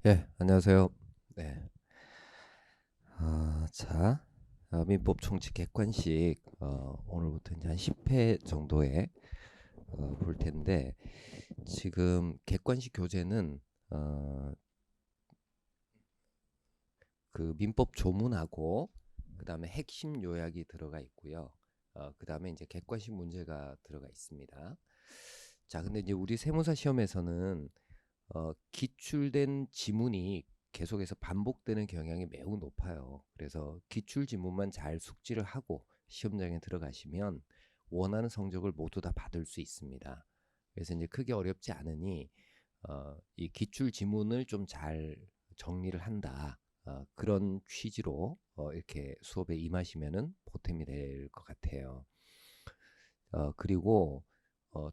예, 안녕하세요. 네. 자, 민법 총칙 객관식 오늘부터 이제 한 10회 정도에 볼 텐데 지금 객관식 교재는 어, 그 민법 조문하고 그다음에 핵심 요약이 들어가 있고요. 그다음에 이제 객관식 문제가 들어가 있습니다. 자, 근데 이제 우리 세무사 시험에서는 기출된 지문이 계속해서 반복되는 경향이 매우 높아요. 그래서 기출 지문만 잘 숙지를 하고 시험장에 들어가시면 원하는 성적을 모두 다 받을 수 있습니다. 그래서 이제 크게 어렵지 않으니 이 기출 지문을 좀 잘 정리를 한다. 그런 취지로 이렇게 수업에 임하시면은 보탬이 될 것 같아요. 그리고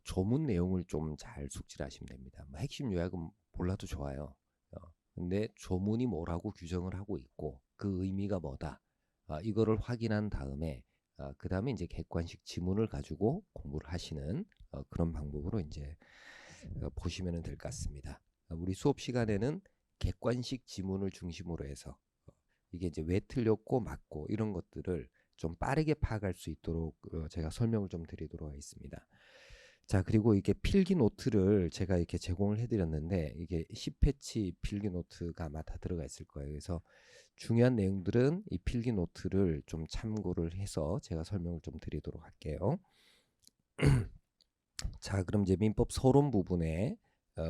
조문 내용을 좀 잘 숙지를 하시면 됩니다. 뭐 핵심 요약은 몰라도 좋아요. 근데 조문이 뭐라고 규정을 하고 있고 그 의미가 뭐다. 이거를 확인한 다음에 그 다음에 이제 객관식 지문을 가지고 공부를 하시는 그런 방법으로 이제 보시면 될 것 같습니다. 우리 수업 시간에는 객관식 지문을 중심으로 해서 이게 이제 왜 틀렸고 맞고 이런 것들을 좀 빠르게 파악할 수 있도록 제가 설명을 좀 드리도록 하겠습니다. 자, 그리고 이게 필기 노트를 제가 이렇게 제공을 해드렸는데 이게 10회치 필기 노트가 아마 다 들어가 있을 거예요. 그래서 중요한 내용들은 이 필기 노트를 좀 참고를 해서 제가 설명을 좀 드리도록 할게요. 자, 그럼 이제 민법 서론 부분에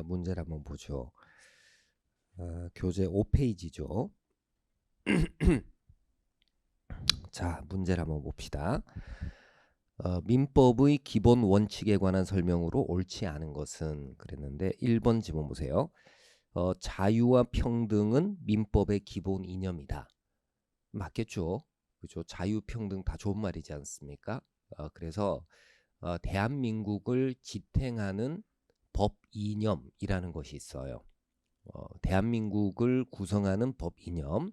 문제를 한번 보죠. 교재 5페이지죠. 자, 문제를 한번 봅시다. 민법의 기본 원칙에 관한 설명으로 옳지 않은 것은 그랬는데 1번 지문 보세요. 자유와 평등은 민법의 기본 이념이다. 맞겠죠? 그죠? 자유, 평등 다 좋은 말이지 않습니까? 그래서 대한민국을 지탱하는 법 이념이라는 것이 있어요. 대한민국을 구성하는 법 이념,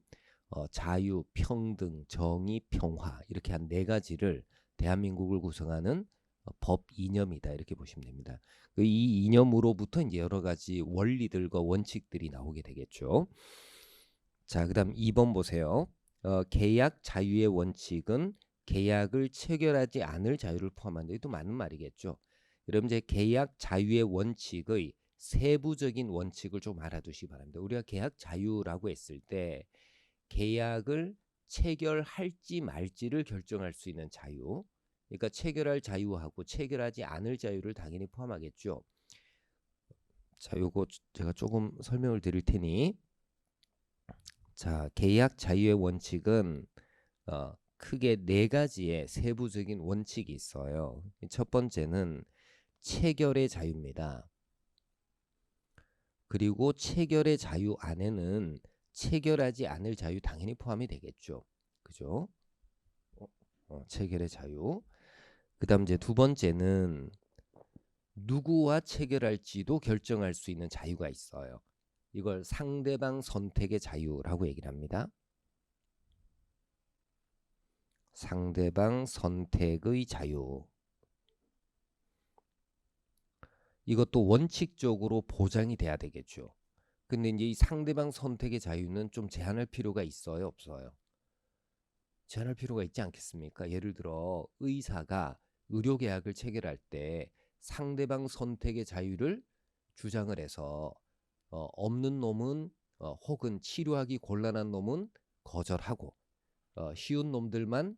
자유, 평등, 정의, 평화 이렇게 한 네 가지를 대한민국을 구성하는 법 이념이다 이렇게 보시면 됩니다. 이 이념으로부터 이제 여러 가지 원리들과 원칙들이 나오게 되겠죠. 자, 그다음 2번 보세요. 계약 자유의 원칙은 계약을 체결하지 않을 자유를 포함한다. 이것도 맞는 말이겠죠. 여러분 이제 계약 자유의 원칙의 세부적인 원칙을 좀 알아두시기 바랍니다. 우리가 계약 자유라고 했을 때 계약을 체결할지 말지를 결정할 수 있는 자유. 그러니까 체결할 자유하고 체결하지 않을 자유를 당연히 포함하겠죠. 자, 요거 제가 조금 설명을 드릴 테니 자, 계약 자유의 원칙은 크게 네 가지의 세부적인 원칙이 있어요. 첫 번째는 체결의 자유입니다. 그리고 체결의 자유 안에는 체결하지 않을 자유 당연히 포함이 되겠죠. 그죠? 체결의 자유. 그다음 이제 두 번째는 누구와 체결할지도 결정할 수 있는 자유가 있어요. 이걸 상대방 선택의 자유라고 얘기를 합니다. 상대방 선택의 자유. 이것도 원칙적으로 보장이 돼야 되겠죠. 근데 이제 이 상대방 선택의 자유는 좀 제한할 필요가 있어요, 없어요? 제한할 필요가 있지 않겠습니까? 예를 들어 의사가 의료계약을 체결할 때 상대방 선택의 자유를 주장을 해서 없는 놈은 혹은 치료하기 곤란한 놈은 거절하고 쉬운 놈들만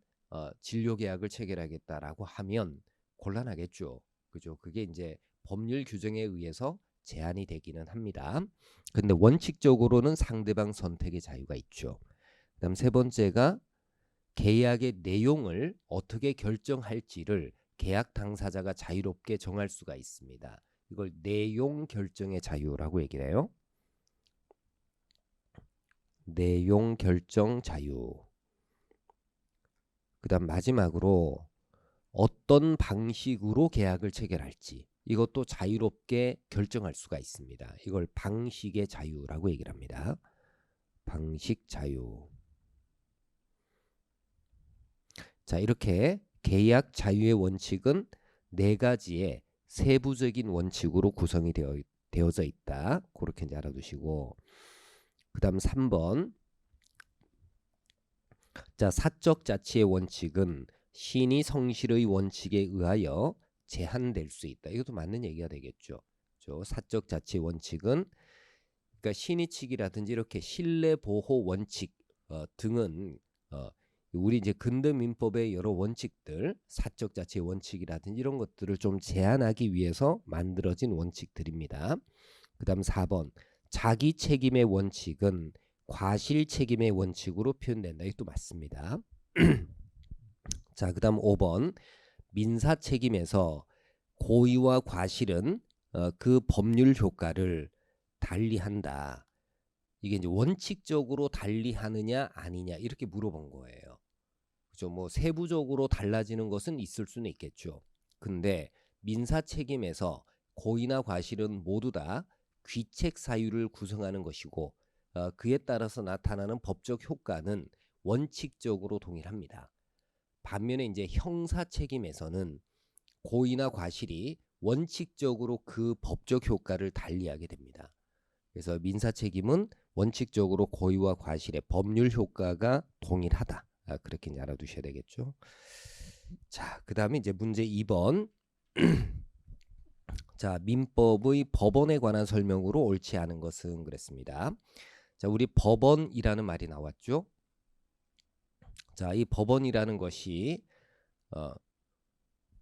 진료계약을 체결하겠다라고 하면 곤란하겠죠. 그죠? 그게 이제 법률 규정에 의해서 제한이 되기는 합니다. 근데 원칙적으로는 상대방 선택의 자유가 있죠. 그다음 세 번째가 계약의 내용을 어떻게 결정할지를 계약 당사자가 자유롭게 정할 수가 있습니다. 이걸 내용 결정의 자유라고 얘기를 해요. 내용 결정 자유. 그다음 마지막으로 어떤 방식으로 계약을 체결할지 이것도 자유롭게 결정할 수가 있습니다. 이걸 방식의 자유라고 얘기를 합니다. 방식 자유. 자, 이렇게 계약 자유의 원칙은 네 가지의 세부적인 원칙으로 구성이 되어져 있다. 그렇게 이제 알아두시고 그다음 3번. 자, 사적 자치의 원칙은 신의 성실의 원칙에 의하여 제한될 수 있다. 이것도 맞는 얘기가 되겠죠. 사적 자치의 원칙은 그러니까 신의칙이라든지 이렇게 신뢰 보호 원칙 등은 우리 이제 근대 민법의 여러 원칙들, 사적 자치의 원칙이라든지 이런 것들을 좀 제한하기 위해서 만들어진 원칙들입니다. 그다음 4번. 자기 책임의 원칙은 과실 책임의 원칙으로 표현된다. 이것도 맞습니다. 자, 그다음 5번. 민사 책임에서 고의와 과실은 그 법률 효과를 달리한다. 이게 이제 원칙적으로 달리하느냐 아니냐 이렇게 물어본 거예요. 그죠? 뭐 세부적으로 달라지는 것은 있을 수는 있겠죠. 근데 민사 책임에서 고의나 과실은 모두 다 귀책 사유를 구성하는 것이고 그에 따라서 나타나는 법적 효과는 원칙적으로 동일합니다. 반면에 이제 형사 책임에서는 고의나 과실이 원칙적으로 그 법적 효과를 달리하게 됩니다. 그래서 민사 책임은 원칙적으로 고의와 과실의 법률 효과가 동일하다. 그렇게 이제 알아두셔야 되겠죠. 자, 그 다음에 이제 문제 2번. 자, 민법의 법원에 관한 설명으로 옳지 않은 것은 그랬습니다. 자, 우리 법원이라는 말이 나왔죠. 자, 이 법원이라는 것이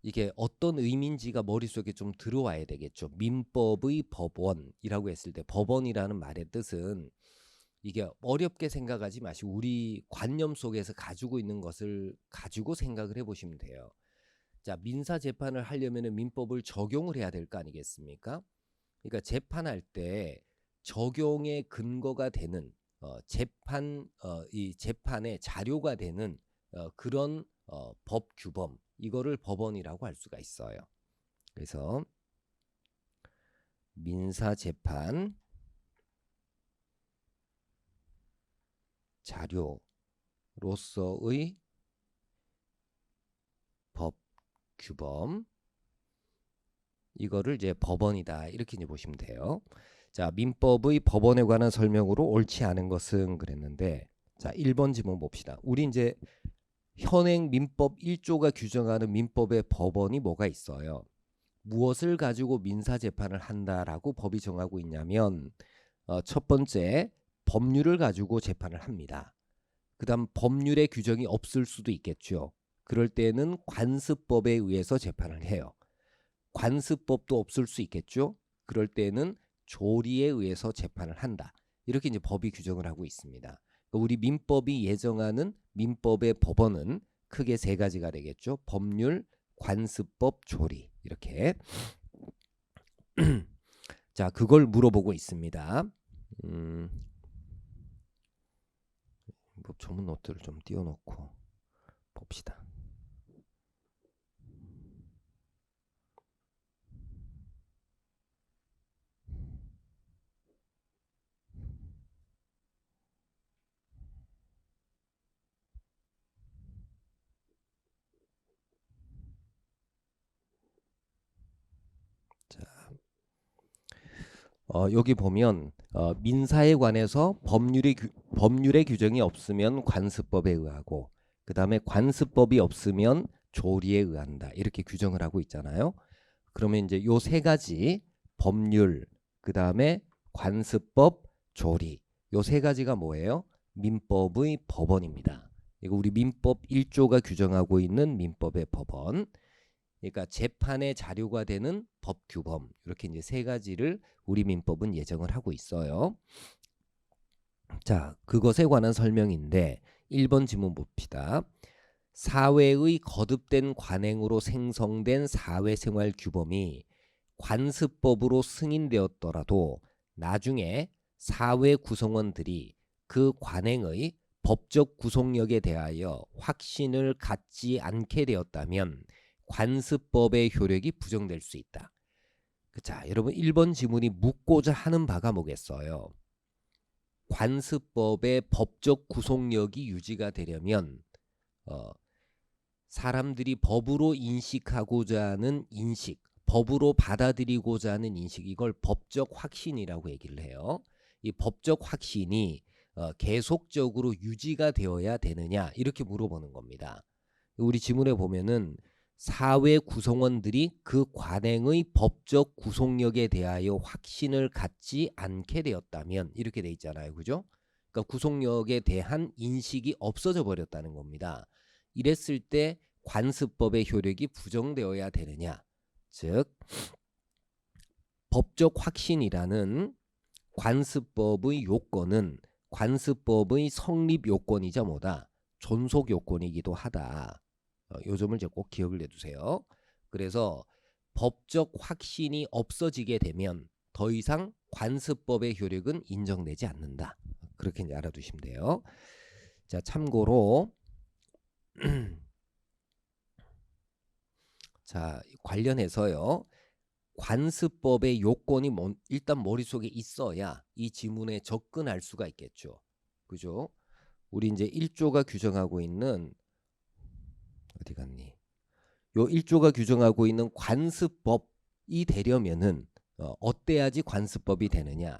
이게 어떤 의미인지가 머릿속에 좀 들어와야 되겠죠. 민법의 법원이라고 했을 때 법원이라는 말의 뜻은 이게 어렵게 생각하지 마시고 우리 관념 속에서 가지고 있는 것을 가지고 생각을 해보시면 돼요. 자, 민사 재판을 하려면 민법을 적용을 해야 될 거 아니겠습니까? 그러니까 재판할 때 적용의 근거가 되는 이 재판의 자료가 되는 그런 법 규범, 이거를 법원이라고 할 수가 있어요. 그래서 민사 재판 자료로서의 법 규범, 이거를 이제 법원이다 이렇게 이제 보시면 돼요. 자, 민법의 법원에 관한 설명으로 옳지 않은 것은 그랬는데, 자, 1번 지문 봅시다. 우리 이제 현행 민법 1조가 규정하는 민법의 법원이 뭐가 있어요? 무엇을 가지고 민사 재판을 한다라고 법이 정하고 있냐면 첫 번째, 법률을 가지고 재판을 합니다. 그다음 법률의 규정이 없을 수도 있겠죠. 그럴 때는 관습법에 의해서 재판을 해요. 관습법도 없을 수 있겠죠. 그럴 때는 조리에 의해서 재판을 한다. 이렇게 이제 법이 규정을 하고 있습니다. 그러니까 우리 민법이 예정하는 민법의 법원은 크게 세 가지가 되겠죠. 법률, 관습법, 조리. 이렇게. 자, 그걸 물어보고 있습니다. 전문 노트를 좀 띄워놓고 봅시다. 자, 여기 보면 민사에 관해서 법률의 규정이 없으면 관습법에 의하고, 그 다음에 관습법이 없으면 조리에 의한다. 이렇게 규정을 하고 있잖아요. 그러면 이제 요 세 가지, 법률, 그 다음에 관습법, 조리, 요 세 가지가 뭐예요? 민법의 법원입니다. 이거 우리 민법 1조가 규정하고 있는 민법의 법원. 그러니까 재판의 자료가 되는 법 규범, 이렇게 이제 세 가지를 우리 민법은 예정을 하고 있어요. 자, 그것에 관한 설명인데 1번 지문 봅시다. 사회의 거듭된 관행으로 생성된 사회생활 규범이 관습법으로 승인되었더라도 나중에 사회 구성원들이 그 관행의 법적 구속력에 대하여 확신을 갖지 않게 되었다면 관습법의 효력이 부정될 수 있다. 자, 여러분 1번 지문이 묻고자 하는 바가 뭐겠어요? 관습법의 법적 구속력이 유지가 되려면 사람들이 법으로 인식하고자 하는 인식, 법으로 받아들이고자 하는 인식, 이걸 법적 확신이라고 얘기를 해요. 이 법적 확신이 계속적으로 유지가 되어야 되느냐 이렇게 물어보는 겁니다. 우리 지문에 보면은 사회 구성원들이 그 관행의 법적 구속력에 대하여 확신을 갖지 않게 되었다면 이렇게 돼 있잖아요. 그죠? 그러니까 구속력에 대한 인식이 없어져 버렸다는 겁니다. 이랬을 때 관습법의 효력이 부정되어야 되느냐? 즉 법적 확신이라는 관습법의 요건은 관습법의 성립 요건이자 뭐다? 존속 요건이기도 하다. 요 점을 이제 꼭 기억을 해두세요. 그래서 법적 확신이 없어지게 되면 더 이상 관습법의 효력은 인정되지 않는다. 그렇게 이제 알아두시면 돼요. 자, 참고로 자, 관련해서요. 관습법의 요건이 일단 머릿속에 있어야 이 지문에 접근할 수가 있겠죠. 그죠? 우리 이제 1조가 규정하고 있는 어디 갔니? 요 1조가 규정하고 있는 관습법이 되려면은 어때야지 관습법이 되느냐?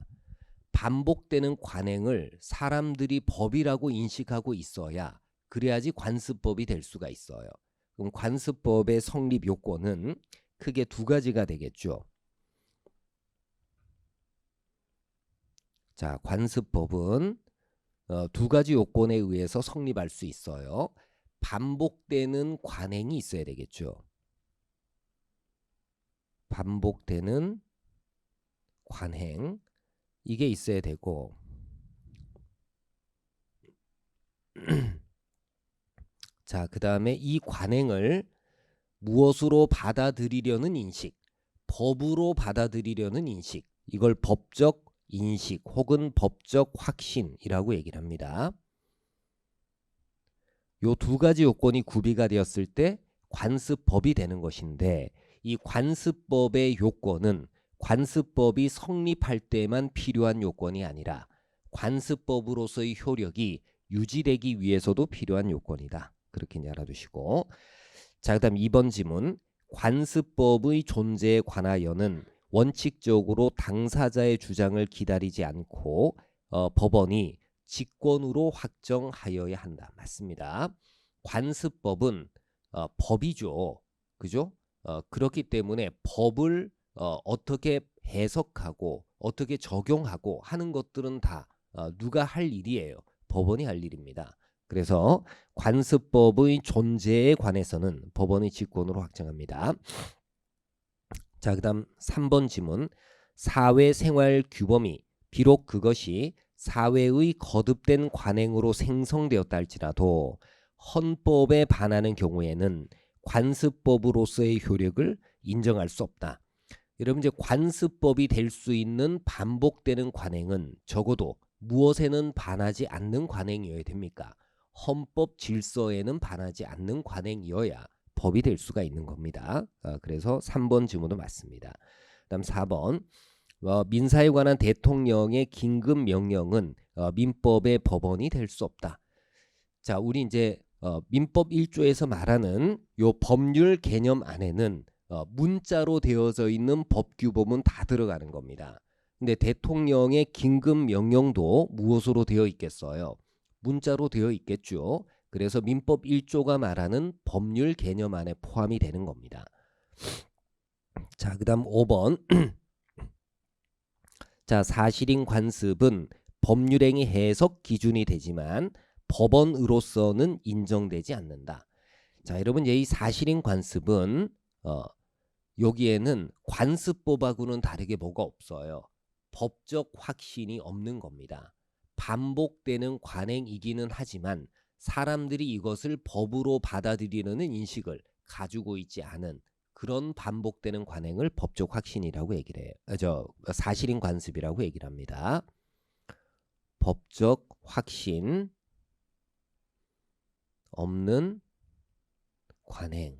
반복되는 관행을 사람들이 법이라고 인식하고 있어야 그래야지 관습법이 될 수가 있어요. 그럼 관습법의 성립 요건은 크게 두 가지가 되겠죠. 자, 관습법은 두 가지 요건에 의해서 성립할 수 있어요. 반복되는 관행이 있어야 되겠죠. 반복되는 관행 이게 있어야 되고 자, 그 다음에 이 관행을 무엇으로 받아들이려는 인식, 법으로 받아들이려는 인식, 이걸 법적 인식 혹은 법적 확신이라고 얘기를 합니다. 요 두 가지 요건이 구비가 되었을 때 관습법이 되는 것인데 이 관습법의 요건은 관습법이 성립할 때만 필요한 요건이 아니라 관습법으로서의 효력이 유지되기 위해서도 필요한 요건이다. 그렇게 이제 알아두시고 자, 그 다음 2번 지문 관습법의 존재에 관하여는 원칙적으로 당사자의 주장을 기다리지 않고 법원이 직권으로 확정하여야 한다. 맞습니다. 관습법은 법이죠. 그죠? 그렇기 때문에 법을 어떻게 해석하고 어떻게 적용하고 하는 것들은 다 누가 할 일이에요. 법원이 할 일입니다. 그래서 관습법의 존재에 관해서는 법원이 직권으로 확정합니다. 자, 그 다음 3번 지문 사회생활 규범이 비록 그것이 사회의 거듭된 관행으로 생성되었다 할지라도 헌법에 반하는 경우에는 관습법으로서의 효력을 인정할 수 없다. 여러분 이제 관습법이 될 수 있는 반복되는 관행은 적어도 무엇에는 반하지 않는 관행이어야 됩니까? 헌법 질서에는 반하지 않는 관행이어야 법이 될 수가 있는 겁니다. 그래서 3번 질문도 맞습니다. 그다음 4번 민사에 관한 대통령의 긴급 명령은 민법의 법원이 될 수 없다. 자, 우리 이제 민법 1조에서 말하는 요 법률 개념 안에는 문자로 되어져 있는 법규범은 다 들어가는 겁니다. 근데 대통령의 긴급 명령도 무엇으로 되어 있겠어요? 문자로 되어 있겠죠. 그래서 민법 1조가 말하는 법률 개념 안에 포함이 되는 겁니다. 자, 그다음 5번. 자, 사실인 관습은 법률행위 해석 기준이 되지만 법원으로서는 인정되지 않는다. 자, 여러분 이 사실인 관습은 여기에는 관습법하고는 다르게 뭐가 없어요. 법적 확신이 없는 겁니다. 반복되는 관행이기는 하지만 사람들이 이것을 법으로 받아들이려는 인식을 가지고 있지 않은 그런 반복되는 관행을 법적 확신이라고 얘기를 해요. 사실인 관습이라고 얘기를 합니다. 법적 확신 없는 관행.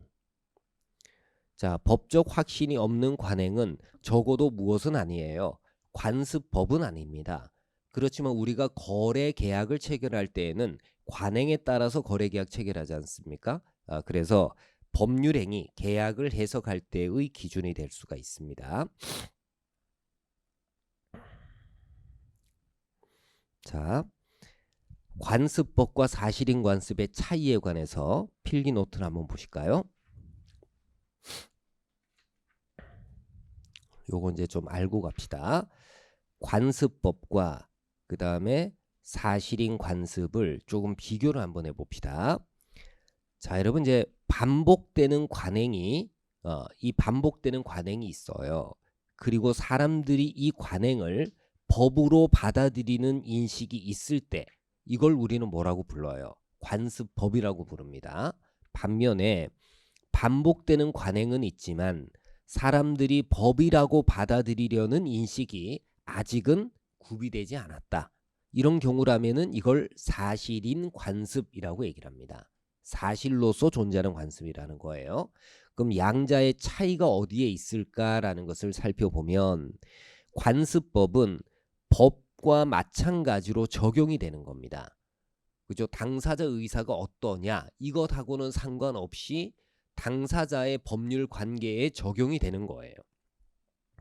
자, 법적 확신이 없는 관행은 적어도 무엇은 아니에요. 관습법은 아닙니다. 그렇지만 우리가 거래 계약을 체결할 때에는 관행에 따라서 거래 계약 체결하지 않습니까? 그래서 법률행위, 계약을 해석할 때의 기준이 될 수가 있습니다. 자, 관습법과 사실인 관습의 차이에 관해서 필기 노트를 한번 보실까요? 요거 이제 좀 알고 갑시다. 관습법과 그 다음에 사실인 관습을 조금 비교를 한번 해봅시다. 자, 여러분 이제 반복되는 관행이 이 반복되는 관행이 있어요. 그리고 사람들이 이 관행을 법으로 받아들이는 인식이 있을 때 이걸 우리는 뭐라고 불러요? 관습법이라고 부릅니다. 반면에 반복되는 관행은 있지만 사람들이 법이라고 받아들이려는 인식이 아직은 구비되지 않았다. 이런 경우라면은 이걸 사실인 관습이라고 얘기를 합니다. 사실로서 존재하는 관습이라는 거예요. 그럼 양자의 차이가 어디에 있을까라는 것을 살펴보면 관습법은 법과 마찬가지로 적용이 되는 겁니다. 그죠? 당사자 의사가 어떠냐 이것하고는 상관없이 당사자의 법률 관계에 적용이 되는 거예요.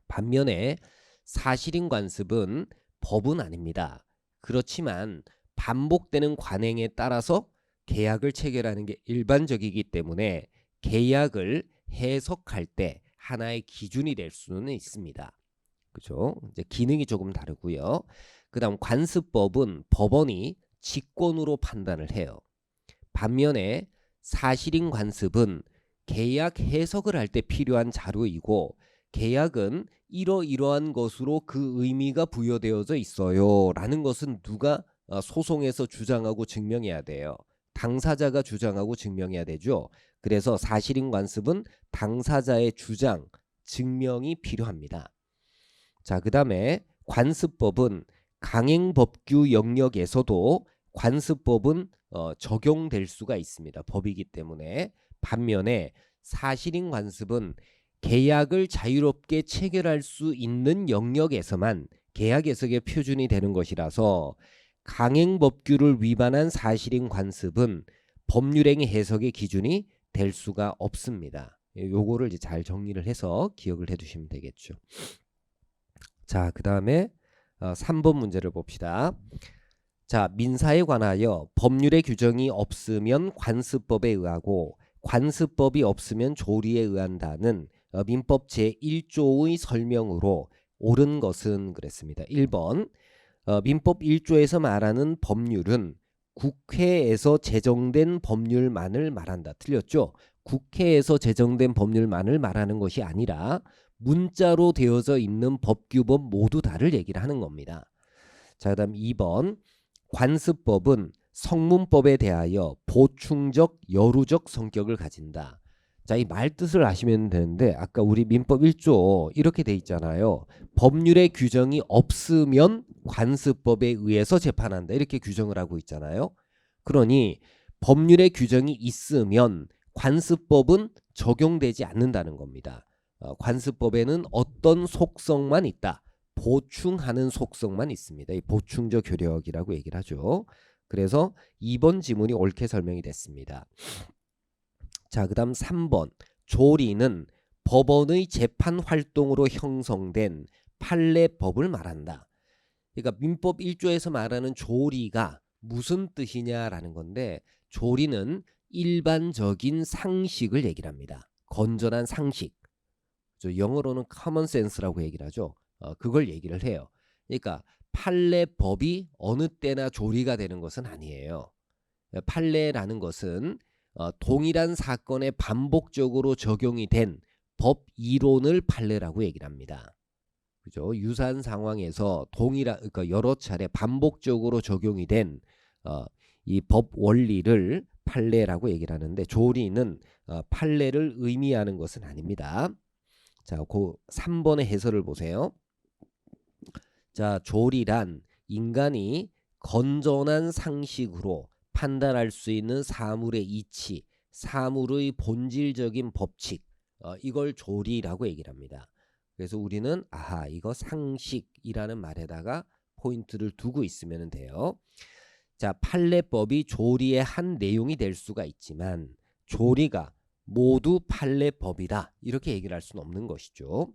반면에 사실인 관습은 법은 아닙니다. 그렇지만 반복되는 관행에 따라서 계약을 체결하는 게 일반적이기 때문에 계약을 해석할 때 하나의 기준이 될 수는 있습니다. 그죠? 이제 기능이 조금 다르고요. 그다음 관습법은 법원이 직권으로 판단을 해요. 반면에 사실인 관습은 계약 해석을 할 때 필요한 자료이고 계약은 이러이러한 것으로 그 의미가 부여되어져 있어요 라는 것은 누가 소송에서 주장하고 증명해야 돼요. 당사자가 주장하고 증명해야 되죠. 그래서 사실인 관습은 당사자의 주장, 증명이 필요합니다. 자, 그 다음에 관습법은 강행법규 영역에서도 관습법은 적용될 수가 있습니다. 법이기 때문에. 반면에 사실인 관습은 계약을 자유롭게 체결할 수 있는 영역에서만 계약 해석의 표준이 되는 것이라서 강행법규를 위반한 사실인 관습은 법률행위 해석의 기준이 될 수가 없습니다. 요거를 이제 잘 정리를 해서 기억을 해두시면 되겠죠. 자, 그 다음에 3번 문제를 봅시다. 자, 민사에 관하여 법률의 규정이 없으면 관습법에 의하고 관습법이 없으면 조리에 의한다는 민법 제1조의 설명으로 옳은 것은 그랬습니다. 1번 민법 1조에서 말하는 법률은 국회에서 제정된 법률만을 말한다. 틀렸죠? 국회에서 제정된 법률만을 말하는 것이 아니라 문자로 되어져 있는 법규법 모두 다를 얘기를 하는 겁니다. 자, 그다음 2번 관습법은 성문법에 대하여 보충적, 여루적 성격을 가진다. 자, 이 말뜻을 아시면 되는데 아까 우리 민법 1조 이렇게 돼 있잖아요. 법률의 규정이 없으면 관습법에 의해서 재판한다. 이렇게 규정을 하고 있잖아요. 그러니 법률의 규정이 있으면 관습법은 적용되지 않는다는 겁니다. 관습법에는 어떤 속성만 있다. 보충하는 속성만 있습니다. 이 보충적 효력이라고 얘기를 하죠. 그래서 2번 지문이 옳게 설명이 됐습니다. 자, 그 다음 3번 조리는 법원의 재판 활동으로 형성된 판례법을 말한다. 그러니까 민법 1조에서 말하는 조리가 무슨 뜻이냐라는 건데 조리는 일반적인 상식을 얘기를 합니다. 건전한 상식. 영어로는 common sense라고 얘기를 하죠. 그걸 얘기를 해요. 그러니까 판례법이 어느 때나 조리가 되는 것은 아니에요. 판례라는 것은 동일한 사건에 반복적으로 적용이 된 법 이론을 판례라고 얘기를 합니다. 그죠? 유사한 상황에서 그러니까 여러 차례 반복적으로 적용이 된 이 법 원리를 판례라고 얘기를 하는데 조리는 판례를 의미하는 것은 아닙니다. 자, 그 3번의 해설을 보세요. 자, 조리란 인간이 건전한 상식으로 판단할 수 있는 사물의 이치, 사물의 본질적인 법칙, 이걸 조리라고 얘기를 합니다. 그래서 우리는 이거 상식이라는 말에다가 포인트를 두고 있으면 돼요. 자, 판례법이 조리의 한 내용이 될 수가 있지만 조리가 모두 판례법이다. 이렇게 얘기를 할 수는 없는 것이죠.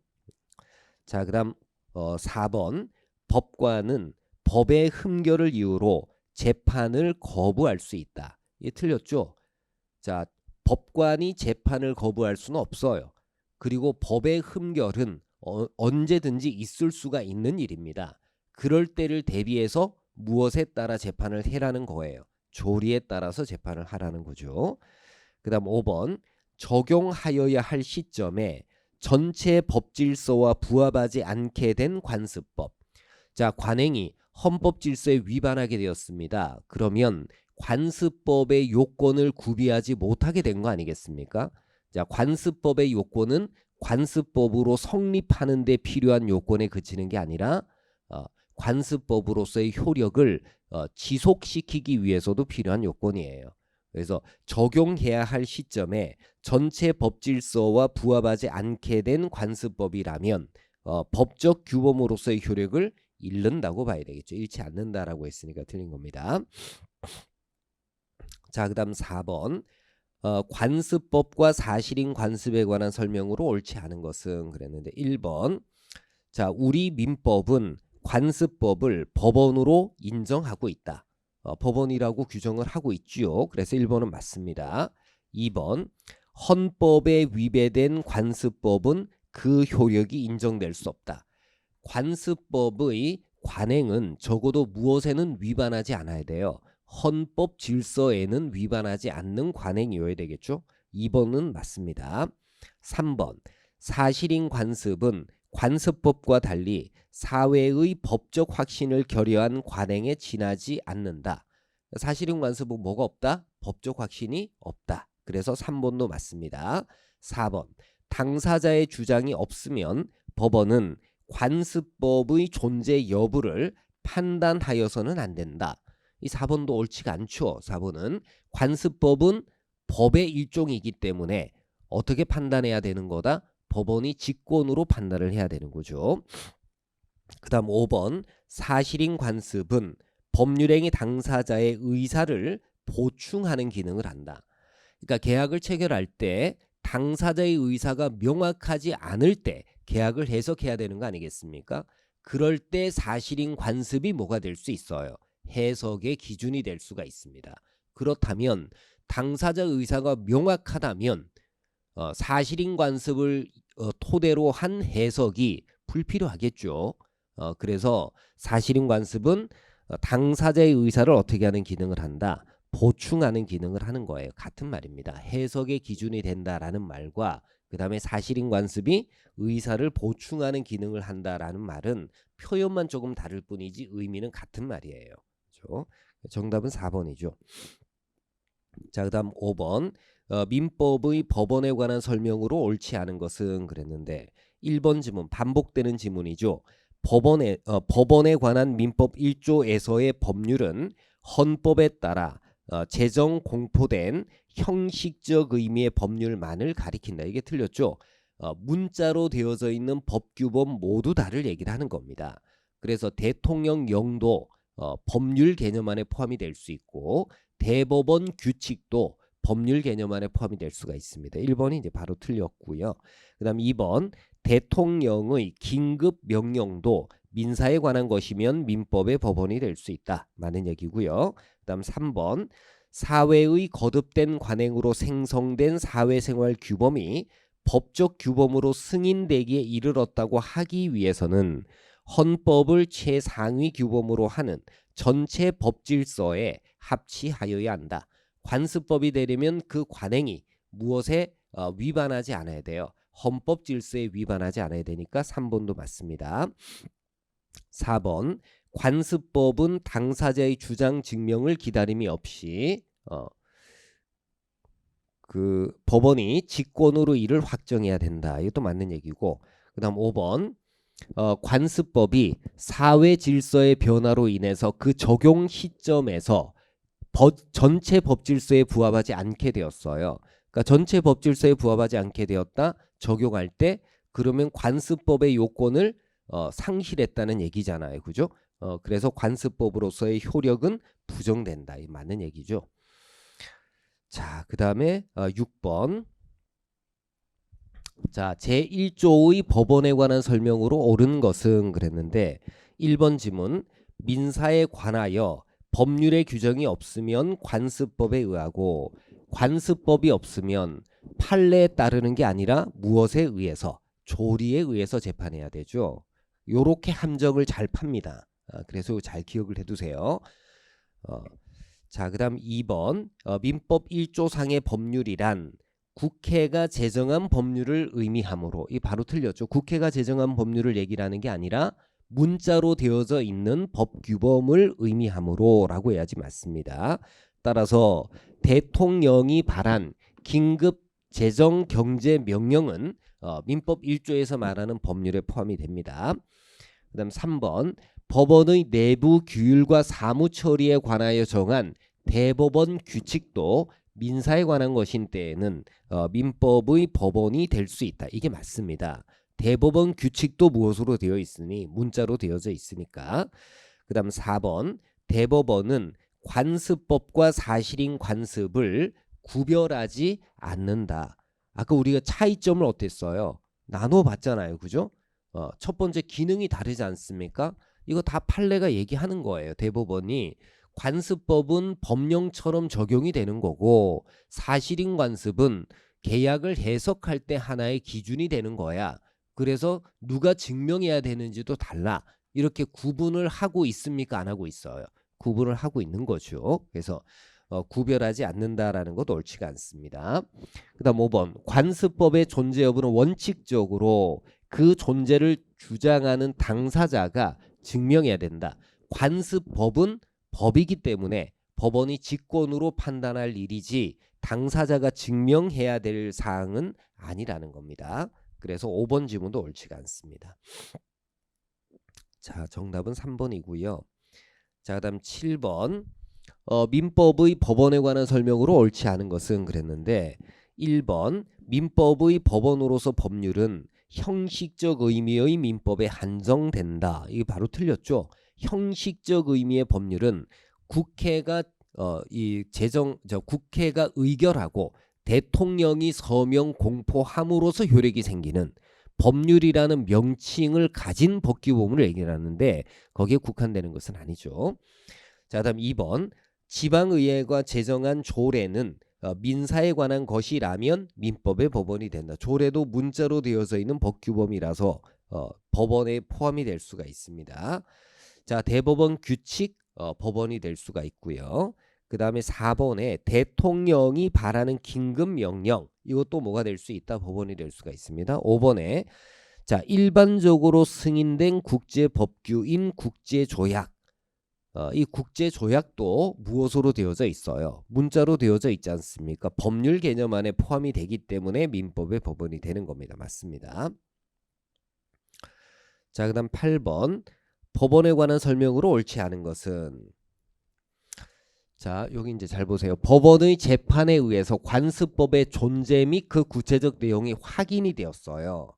자, 그 다음 4번 법관은 법의 흠결을 이유로 재판을 거부할 수 있다. 이게 틀렸죠? 자, 법관이 재판을 거부할 수는 없어요. 그리고 법의 흠결은 언제든지 있을 수가 있는 일입니다. 그럴 때를 대비해서 무엇에 따라 재판을 해라는 거예요. 조리에 따라서 재판을 하라는 거죠. 그 다음 5번 적용하여야 할 시점에 전체 법질서와 부합하지 않게 된 관습법. 자, 관행이 헌법 질서에 위반하게 되었습니다. 그러면 관습법의 요건을 구비하지 못하게 된 거 아니겠습니까? 자, 관습법의 요건은 관습법으로 성립하는 데 필요한 요건에 그치는 게 아니라 관습법으로서의 효력을 지속시키기 위해서도 필요한 요건이에요. 그래서 적용해야 할 시점에 전체 법질서와 부합하지 않게 된 관습법이라면 법적 규범으로서의 효력을 잃는다고 봐야 되겠죠. 잃지 않는다라고 했으니까 틀린 겁니다. 자, 그 다음 4번 관습법과 사실인 관습에 관한 설명으로 옳지 않은 것은 그랬는데 1번 자, 우리 민법은 관습법을 법원으로 인정하고 있다. 법원이라고 규정을 하고 있죠. 그래서 1번은 맞습니다. 2번 헌법에 위배된 관습법은 그 효력이 인정될 수 없다. 관습법의 관행은 적어도 무엇에는 위반하지 않아야 돼요. 헌법 질서에는 위반하지 않는 관행이어야 되겠죠. 2번은 맞습니다. 3번 사실인 관습은 관습법과 달리 사회의 법적 확신을 결여한 관행에 지나지 않는다. 사실인 관습은 뭐가 없다? 법적 확신이 없다. 그래서 3번도 맞습니다. 4번 당사자의 주장이 없으면 법원은 관습법의 존재 여부를 판단하여서는 안 된다. 이 4번도 옳지가 않죠. 4번은 관습법은 법의 일종이기 때문에 어떻게 판단해야 되는 거다? 법원이 직권으로 판단을 해야 되는 거죠. 그 다음 5번 사실인 관습은 법률행위 당사자의 의사를 보충하는 기능을 한다. 그러니까 계약을 체결할 때 당사자의 의사가 명확하지 않을 때 계약을 해석해야 되는 거 아니겠습니까? 그럴 때 사실인 관습이 뭐가 될 수 있어요? 해석의 기준이 될 수가 있습니다. 그렇다면 당사자 의사가 명확하다면 사실인 관습을 토대로 한 해석이 불필요하겠죠. 그래서 사실인 관습은 당사자의 의사를 어떻게 하는 기능을 한다? 보충하는 기능을 하는 거예요. 같은 말입니다. 해석의 기준이 된다라는 말과 그 다음에 사실인 관습이 의사를 보충하는 기능을 한다라는 말은 표현만 조금 다를 뿐이지 의미는 같은 말이에요. 그렇죠? 정답은 4번이죠. 자, 그 다음 5번 민법의 법원에 관한 설명으로 옳지 않은 것은 그랬는데 1번 지문 반복되는 지문이죠. 법원에 관한 민법 1조에서의 법률은 헌법에 따라 제정 공포된 형식적 의미의 법률만을 가리킨다. 이게 틀렸죠. 문자로 되어져 있는 법규범 모두 다를 얘기를 하는 겁니다. 그래서 대통령령도 법률 개념 안에 포함이 될 수 있고 대법원 규칙도 법률 개념 안에 포함이 될 수가 있습니다. 1번이 이제 바로 틀렸고요. 그 다음 2번 대통령의 긴급 명령도 민사에 관한 것이면 민법의 법원이 될 수 있다. 맞는 얘기고요. 그 다음 3번 사회의 거듭된 관행으로 생성된 사회생활 규범이 법적 규범으로 승인되기에 이르렀다고 하기 위해서는 헌법을 최상위 규범으로 하는 전체 법질서에 합치하여야 한다. 관습법이 되려면 그 관행이 무엇에 위반하지 않아야 돼요. 헌법 질서에 위반하지 않아야 되니까 3번도 맞습니다. 4번 관습법은 당사자의 주장 증명을 기다림이 없이 그 법원이 직권으로 이를 확정해야 된다. 이것도 맞는 얘기고 그 다음 5번 관습법이 사회 질서의 변화로 인해서 그 적용 시점에서 전체 법질서에 부합하지 않게 되었어요. 그러니까 전체 법질서에 부합하지 않게 되었다. 적용할 때 그러면 관습법의 요건을 상실했다는 얘기잖아요. 그죠? 그래서 관습법으로서의 효력은 부정된다. 이 맞는 얘기죠. 자, 그 다음에 6번 자, 제1조의 법원에 관한 설명으로 옳은 것은 그랬는데 1번 지문 민사에 관하여 법률의 규정이 없으면 관습법에 의하고 관습법이 없으면 판례에 따르는 게 아니라 무엇에 의해서 조리에 의해서 재판해야 되죠. 요렇게 함정을 잘 팝니다. 그래서 잘 기억을 해두세요. 자, 그 다음 2번 민법 1조상의 법률이란 국회가 제정한 법률을 의미하므로, 이 바로 틀렸죠. 국회가 제정한 법률을 얘기를 하는 게 아니라 문자로 되어져 있는 법규범을 의미하므로 라고 해야지 맞습니다. 따라서 대통령이 발한 긴급 재정 경제 명령은 민법 1조에서 말하는 법률에 포함이 됩니다. 그 다음 3번 법원의 내부 규율과 사무 처리에 관하여 정한 대법원 규칙도 민사에 관한 것인 때에는 민법의 법원이 될 수 있다. 이게 맞습니다. 대법원 규칙도 무엇으로 되어 있으니 문자로 되어져 있으니까. 그 다음 4번 대법원은 관습법과 사실인 관습을 구별하지 않는다. 아까 우리가 차이점을 어땠어요? 나눠봤잖아요. 그죠? 첫 번째 기능이 다르지 않습니까? 이거 다 판례가 얘기하는 거예요. 대법원이 관습법은 법령처럼 적용이 되는 거고 사실인 관습은 계약을 해석할 때 하나의 기준이 되는 거야. 그래서 누가 증명해야 되는지도 달라. 이렇게 구분을 하고 있습니까? 안 하고 있어요. 구분을 하고 있는 거죠. 그래서 구별하지 않는다라는 것도 옳지가 않습니다. 그 다음 5번 관습법의 존재 여부는 원칙적으로 그 존재를 주장하는 당사자가 증명해야 된다. 관습법은 법이기 때문에 법원이 직권으로 판단할 일이지 당사자가 증명해야 될 사항은 아니라는 겁니다. 그래서 5번 지문도 옳지가 않습니다. 자, 정답은 3번이고요. 자, 그다음 7번 민법의 법원에 관한 설명으로 옳지 않은 것은 그랬는데 1번 민법의 법원으로서 법률은 형식적 의미의 민법에 한정된다. 이게 바로 틀렸죠. 형식적 의미의 법률은 국회가 국회가 의결하고 대통령이 서명 공포함으로써 효력이 생기는 법률이라는 명칭을 가진 법규범을 얘기하는데 거기에 국한되는 것은 아니죠. 자, 다음 2번 지방의회가 제정한 조례는 민사에 관한 것이라면 민법의 법원이 된다. 조례도 문자로 되어져 있는 법규범이라서 법원에 포함이 될 수가 있습니다. 자, 대법원 규칙 법원이 될 수가 있고요. 그 다음에 4번에 대통령이 발하는 긴급명령, 이것도 뭐가 될 수 있다? 법원이 될 수가 있습니다. 5번에 자, 일반적으로 승인된 국제법규인 국제조약, 이 국제조약도 무엇으로 되어져 있어요? 문자로 되어져 있지 않습니까? 법률 개념 안에 포함이 되기 때문에 민법의 법원이 되는 겁니다. 맞습니다. 자, 그 다음 8번 법원에 관한 설명으로 옳지 않은 것은, 자, 여기 이제 잘 보세요. 법원의 재판에 의해서 관습법의 존재 및 그 구체적 내용이 확인이 되었어요.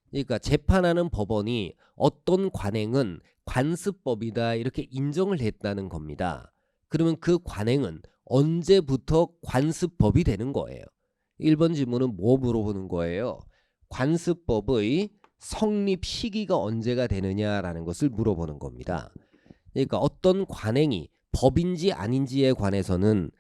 그러니까 재판하는 법원이 어떤 관행은 관습법이다 이렇게 인정을 했다는 겁니다. 그러면 그 관행은 언제부터 관습법이 되는 거예요? 1번 질문은 뭐 물어보는 거예요? 관습법의 성립 시기가 언제가 되느냐라는 것을 물어보는 겁니다. 그러니까 어떤 관행이 법인지 아닌지에 관해서는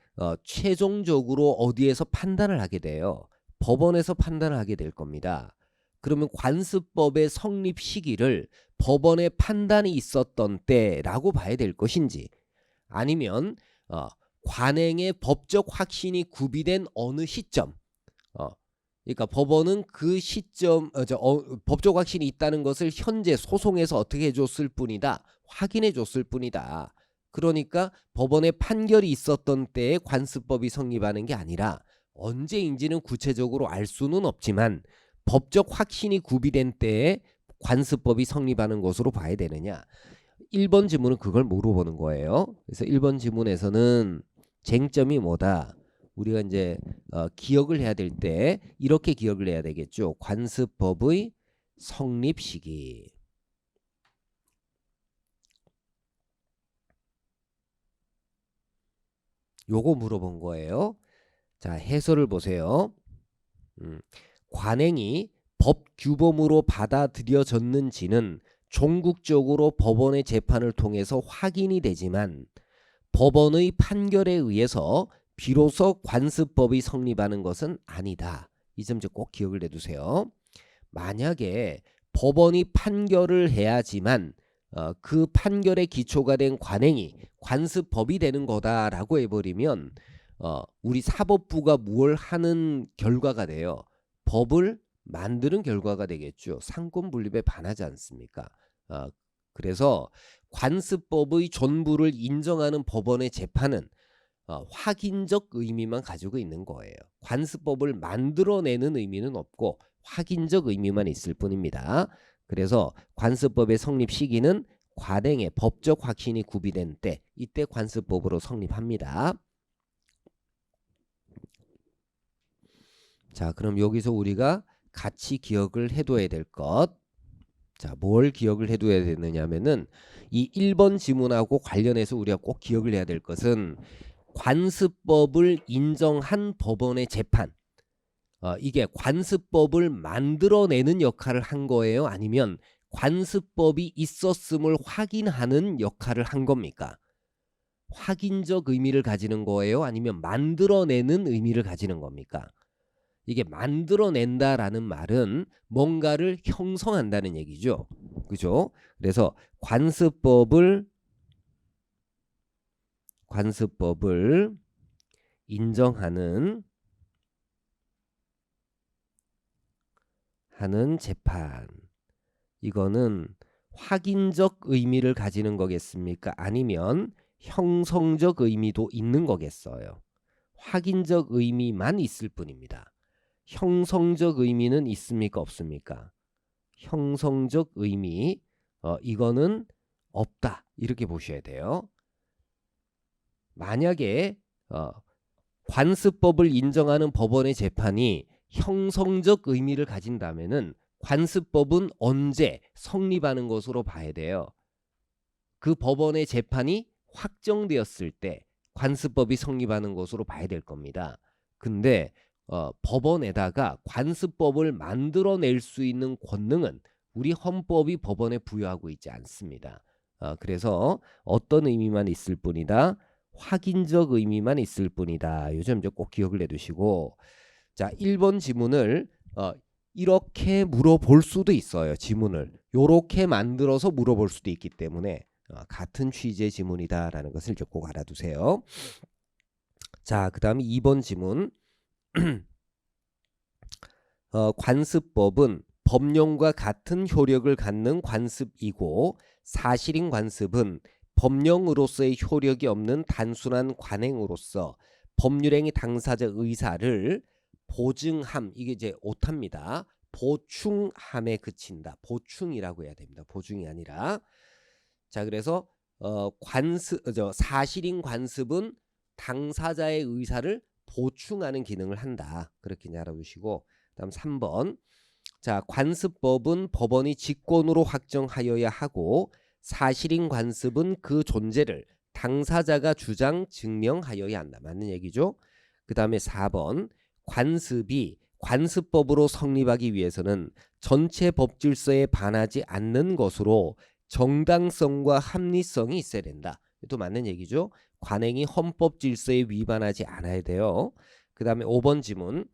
최종적으로 어디에서 판단을 하게 돼요? 법원에서 판단을 하게 될 겁니다. 그러면 관습법의 성립 시기를 법원의 판단이 있었던 때라고 봐야 될 것인지, 아니면 관행의 법적 확신이 구비된 어느 시점, 그러니까 법원은 그 시점 법적 확신이 있다는 것을 현재 소송에서 어떻게 해줬을 뿐이다, 확인해 줬을 뿐이다. 그러니까 법원의 판결이 있었던 때에 관습법이 성립하는 게 아니라 언제인지는 구체적으로 알 수는 없지만 법적 확신이 구비된 때에 관습법이 성립하는 것으로 봐야 되느냐. 1번 지문은 그걸 물어보는 거예요. 그래서 1번 지문에서는 쟁점이 뭐다? 우리가 이제 기억을 해야 될 때 이렇게 기억을 해야 되겠죠. 관습법의 성립 시기. 요거 물어본 거예요. 자, 해설을 보세요. 관행이 법 규범으로 받아들여졌는지는 종국적으로 법원의 재판을 통해서 확인이 되지만 법원의 판결에 의해서 비로소 관습법이 성립하는 것은 아니다. 이 점 꼭 기억을 해두세요. 만약에 법원이 판결을 해야지만 그 판결의 기초가 된 관행이 관습법이 되는 거다라고 해버리면 우리 사법부가 뭘 하는 결과가 돼요. 법을 만드는 결과가 되겠죠. 상권분립에 반하지 않습니까? 그래서 관습법의 존부를 인정하는 법원의 재판은 확인적 의미만 가지고 있는 거예요. 관습법을 만들어내는 의미는 없고 확인적 의미만 있을 뿐입니다. 그래서 관습법의 성립 시기는 관행의 법적 확신이 구비된 때, 이때 관습법으로 성립합니다. 자, 그럼 여기서 우리가 같이 기억을 해둬야 될 것. 자, 뭘 기억을 해둬야 되느냐면은 이 1번 지문하고 관련해서 우리가 꼭 기억을 해야 될 것은 관습법을 인정한 법원의 재판. 이게 관습법을 만들어내는 역할을 한 거예요? 아니면 관습법이 있었음을 확인하는 역할을 한 겁니까? 확인적 의미를 가지는 거예요? 아니면 만들어내는 의미를 가지는 겁니까? 이게 만들어낸다라는 말은 뭔가를 형성한다는 얘기죠. 그죠? 그래서 관습법을 인정하는 재판. 이거는 확인적 의미를 가지는 거겠습니까? 아니면 형성적 의미도 있는 거겠어요. 확인적 의미만 있을 뿐입니다. 형성적 의미는 있습니까? 없습니까? 형성적 의미, 이거는 없다. 이렇게 보셔야 돼요. 만약에 관습법을 인정하는 법원의 재판이 형성적 의미를 가진다면은 관습법은 언제 성립하는 것으로 봐야 돼요. 그 법원의 재판이 확정되었을 때 관습법이 성립하는 것으로 봐야 될 겁니다. 근데 법원에다가 관습법을 만들어낼 수 있는 권능은 우리 헌법이 법원에 부여하고 있지 않습니다. 그래서 어떤 의미만 있을 뿐이다. 확인적 의미만 있을 뿐이다. 요즘 꼭 기억을 해두시고, 자, 1번 지문을 이렇게 물어볼 수도 있어요. 지문을 요렇게 만들어서 물어볼 수도 있기 때문에 같은 취지의 지문이다라는 것을 꼭 알아두세요. 자, 그 다음에 2번 지문. 관습법은 법령과 같은 효력을 갖는 관습이고, 사실인 관습은 법령으로서의 효력이 없는 단순한 관행으로서 법률행위 당사자 의사를 보증함, 이게 이제 오타입니다. 보충함에 그친다. 보충이라고 해야 됩니다. 보증이 아니라. 자, 그래서 사실인 관습은 당사자의 의사를 보충하는 기능을 한다. 그렇게 알아두시고, 다음 3번. 자, 관습법은 법원이 직권으로 확정하여야 하고, 사실인 관습은 그 존재를 당사자가 주장 증명하여야 한다. 맞는 얘기죠? 그 다음에 4번. 관습이 관습법으로 성립하기 위해서는 전체 법질서에 반하지 않는 것으로 정당성과 합리성이 있어야 된다. 또 맞는 얘기죠. 관행이 헌법 질서에 위반하지 않아야 돼요. 그 다음에 5번 지문.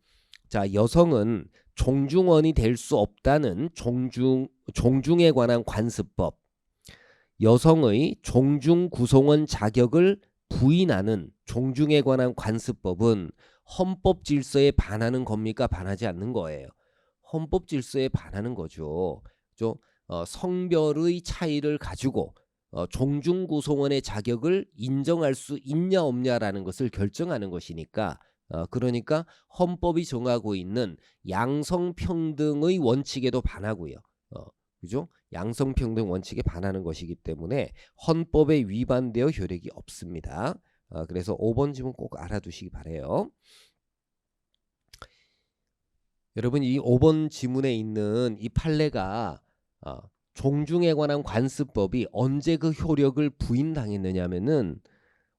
자, 여성은 종중원이 될 수 없다는 종중에 관한 관습법. 여성의 종중 구성원 자격을 부인하는 종중에 관한 관습법은 헌법 질서에 반하는 겁니까? 반하지 않는 거예요. 헌법 질서에 반하는 거죠. 성별의 차이를 가지고 종중 구성원의 자격을 인정할 수 있냐 없냐라는 것을 결정하는 것이니까, 그러니까 헌법이 정하고 있는 양성평등의 원칙에도 반하고요. 그죠? 양성평등 원칙에 반하는 것이기 때문에 헌법에 위반되어 효력이 없습니다. 그래서 5번 지문 꼭 알아두시기 바래요. 여러분, 이 5번 지문에 있는 이 판례가 종중에 관한 관습법이 언제 그 효력을 부인당했느냐면은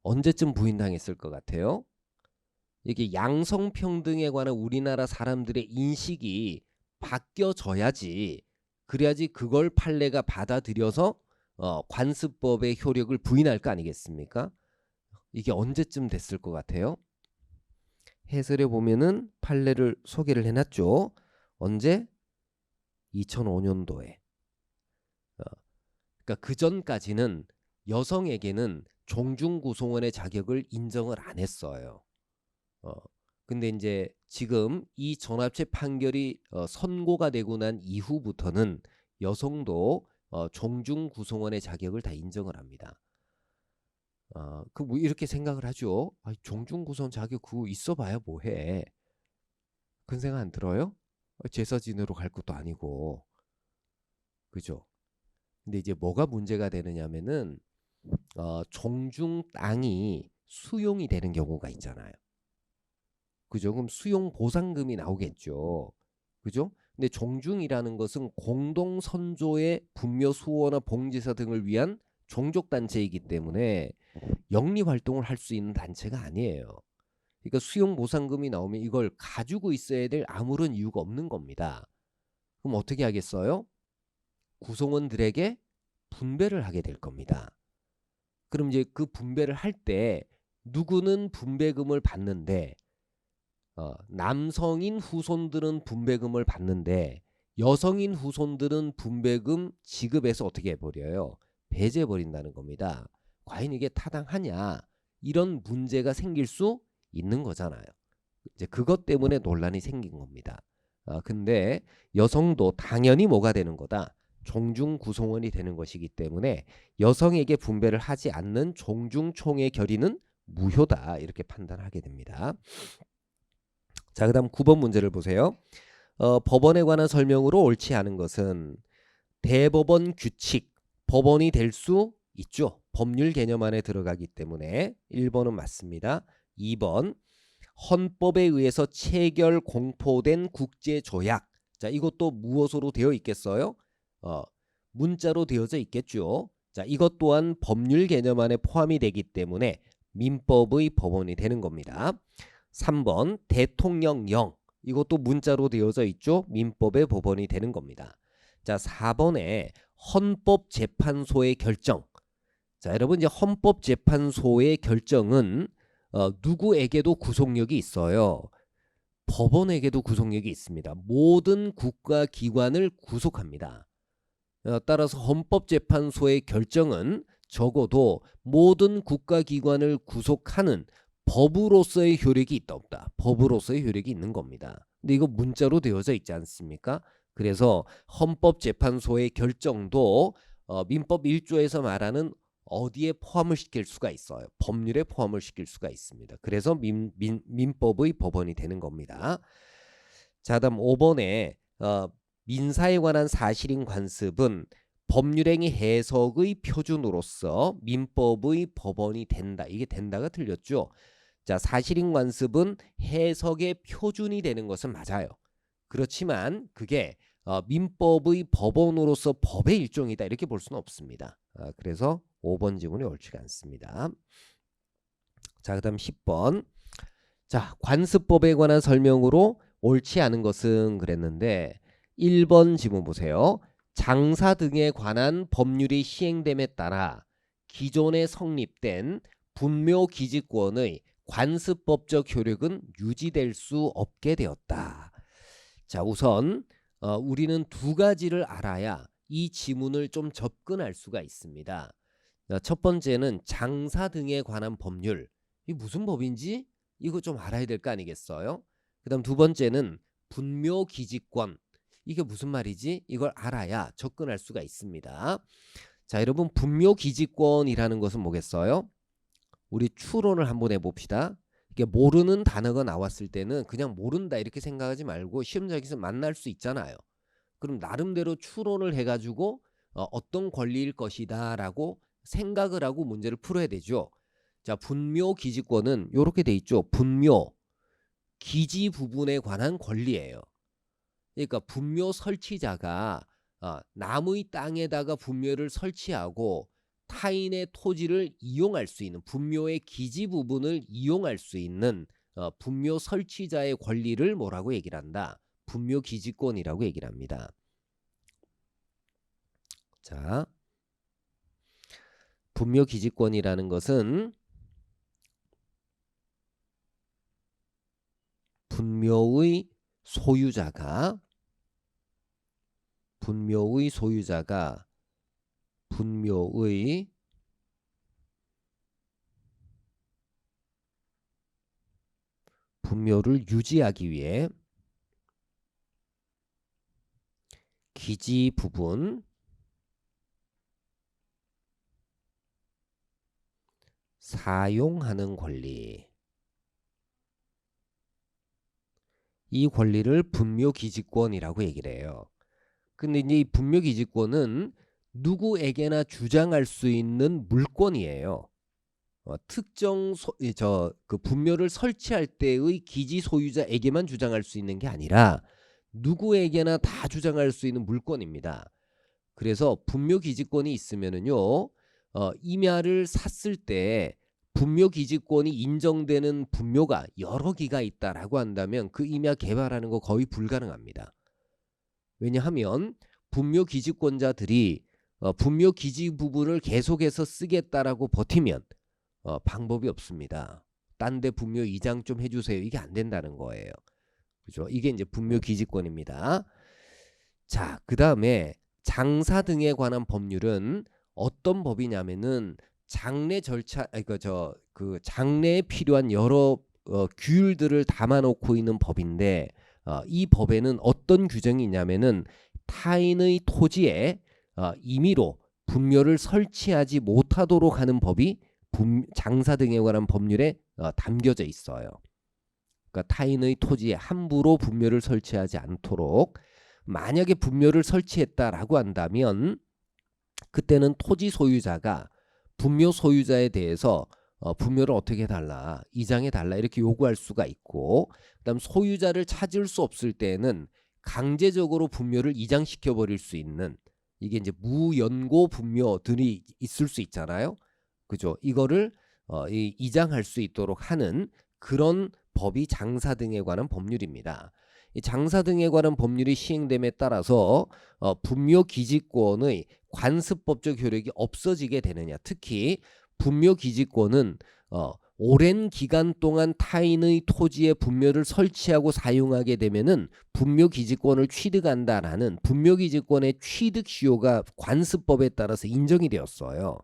언제쯤 부인당했을 것 같아요? 이게 양성평등에 관한 우리나라 사람들의 인식이 바뀌어져야지 그래야지 그걸 판례가 받아들여서 관습법의 효력을 부인할 거 아니겠습니까? 이게 언제쯤 됐을 것 같아요? 해설에 보면은 판례를 소개를 해놨죠. 언제? 2005년도에. 그러니까 그 전까지는 여성에게는 종중구송원의 자격을 인정을 안 했어요. 근데 이제 지금 이 전합체 판결이 선고가 되고 난 이후부터는 여성도 종중구송원의 자격을 다 인정을 합니다. 그 뭐 이렇게 생각을 하죠. 종중구송 자격 그거 있어봐야 뭐해. 그런 생각 안 들어요? 제사 지내러 갈 것도 아니고, 그죠? 근데 이제 뭐가 문제가 되느냐면은 종중 땅이 수용이 되는 경우가 있잖아요. 그죠? 그럼 수용 보상금이 나오겠죠. 그죠? 근데 종중이라는 것은 공동 선조의 분묘 수호나 봉제사 등을 위한 종족 단체이기 때문에 영리 활동을 할 수 있는 단체가 아니에요. 그러니까 수용 보상금이 나오면 이걸 가지고 있어야 될 아무런 이유가 없는 겁니다. 그럼 어떻게 하겠어요? 구성원들에게 분배를 하게 될 겁니다. 그럼 이제 그 분배를 할 때 누구는 분배금을 받는데 남성인 후손들은 분배금을 받는데 여성인 후손들은 분배금 지급에서 어떻게 해버려요? 배제해버린다는 겁니다. 과연 이게 타당하냐? 이런 문제가 생길 수 있는 거잖아요. 이제 그것 때문에 논란이 생긴 겁니다. 근데 여성도 당연히 뭐가 되는 거다? 종중 구성원이 되는 것이기 때문에 여성에게 분배를 하지 않는 종중총회 결의는 무효다. 이렇게 판단하게 됩니다. 자, 그 다음 9번 문제를 보세요. 법원에 관한 설명으로 옳지 않은 것은 대법원 규칙, 법원이 될 수 있죠. 법률 개념 안에 들어가기 때문에 1번은 맞습니다. 2번 헌법에 의해서 체결 공포된 국제조약. 자, 이것도 무엇으로 되어 있겠어요? 문자로 되어져 있겠죠. 자, 이것 또한 법률 개념 안에 포함이 되기 때문에 민법의 법원이 되는 겁니다. 3번 대통령령. 이것도 문자로 되어져 있죠. 민법의 법원이 되는 겁니다. 자, 4번에 헌법재판소의 결정. 자, 여러분 이제 헌법재판소의 결정은 누구에게도 구속력이 있어요. 법원에게도 구속력이 있습니다. 모든 국가기관을 구속합니다. 따라서 헌법재판소의 결정은 적어도 모든 국가기관을 구속하는 법으로서의 효력이 있다 없다. 법으로서의 효력이 있는 겁니다. 근데 이거 문자로 되어져 있지 않습니까? 그래서 헌법재판소의 결정도 민법 1조에서 말하는 어디에 포함을 시킬 수가 있어요. 법률에 포함을 시킬 수가 있습니다. 그래서 민법의 법원이 되는 겁니다. 자, 다음 5번에 민사에 관한 사실인 관습은 법률행위 해석의 표준으로서 민법의 법원이 된다. 이게 된다가 틀렸죠. 자, 사실인 관습은 해석의 표준이 되는 것은 맞아요. 그렇지만 그게 민법의 법원으로서 법의 일종이다. 이렇게 볼 수는 없습니다. 그래서 5번 지문이 옳지가 않습니다. 자, 그 다음 10번. 자, 관습법에 관한 설명으로 옳지 않은 것은 그랬는데 1번 지문 보세요. 장사 등에 관한 법률이 시행됨에 따라 기존에 성립된 분묘기지권의 관습법적 효력은 유지될 수 없게 되었다. 자, 우선 우리는 두 가지를 알아야 이 지문을 좀 접근할 수가 있습니다. 첫 번째는 장사 등에 관한 법률. 이 무슨 법인지 이거 좀 알아야 될 거 아니겠어요? 그 다음 두 번째는 분묘기지권. 이게 무슨 말이지? 이걸 알아야 접근할 수가 있습니다. 자, 여러분 분묘기지권이라는 것은 뭐겠어요? 우리 추론을 한번 해봅시다. 이게 모르는 단어가 나왔을 때는 그냥 모른다 이렇게 생각하지 말고 시험장에서 만날 수 있잖아요. 그럼 나름대로 추론을 해가지고 어떤 권리일 것이다 라고 생각을 하고 문제를 풀어야 되죠. 자, 분묘기지권은 이렇게 돼 있죠. 분묘, 기지 부분에 관한 권리예요. 그러니까 분묘 설치자가 남의 땅에다가 분묘를 설치하고 타인의 토지를 이용할 수 있는 분묘의 기지 부분을 이용할 수 있는 분묘 설치자의 권리를 뭐라고 얘기를 한다? 분묘기지권이라고 얘기를 합니다. 자, 분묘기지권이라는 것은 분묘의 소유자가 분묘의 분묘를 유지하기 위해 기지 부분 사용하는 권리, 이 권리를 분묘기지권이라고 얘기를 해요. 근데 이제 이 분묘기지권은 누구에게나 주장할 수 있는 물권이에요. 특정 그 분묘를 설치할 때의 기지 소유자에게만 주장할 수 있는 게 아니라 누구에게나 다 주장할 수 있는 물권입니다. 그래서 분묘기지권이 있으면은요, 임야를 샀을 때 분묘기지권이 인정되는 분묘가 여러 기가 있다라고 한다면 그 임야 개발하는 거 거의 불가능합니다. 왜냐하면 분묘기지권자들이 분묘기지 부분을 계속해서 쓰겠다라고 버티면 방법이 없습니다. 딴 데 분묘 이장 좀 해주세요. 이게 안 된다는 거예요. 그죠? 이게 이제 분묘기지권입니다. 자, 그 다음에 장사 등에 관한 법률은 어떤 법이냐면은 장례 절차, 그 장례에 필요한 여러 규율들을 담아놓고 있는 법인데, 이 법에는 어떤 규정이 있냐면은 타인의 토지에 임의로 분묘를 설치하지 못하도록 하는 법이 장사 등에 관한 법률에 담겨져 있어요. 그러니까 타인의 토지에 함부로 분묘를 설치하지 않도록, 만약에 분묘를 설치했다라고 한다면 그때는 토지 소유자가 분묘 소유자에 대해서 분묘를 어떻게 해달라, 이장해달라 이렇게 요구할 수가 있고, 그다음 소유자를 찾을 수 없을 때는 강제적으로 분묘를 이장시켜 버릴 수 있는, 이게 이제 무연고 분묘들이 있을 수 있잖아요. 그죠? 이거를 이장할 수 있도록 하는 그런 법이 장사 등에 관한 법률입니다. 이 장사 등에 관한 법률이 시행됨에 따라서 분묘기지권의 관습법적 효력이 없어지게 되느냐. 특히 분묘기지권은 오랜 기간 동안 타인의 토지에 분묘를 설치하고 사용하게 되면은 분묘기지권을 취득한다라는 분묘기지권의 취득 시효가 관습법에 따라서 인정이 되었어요.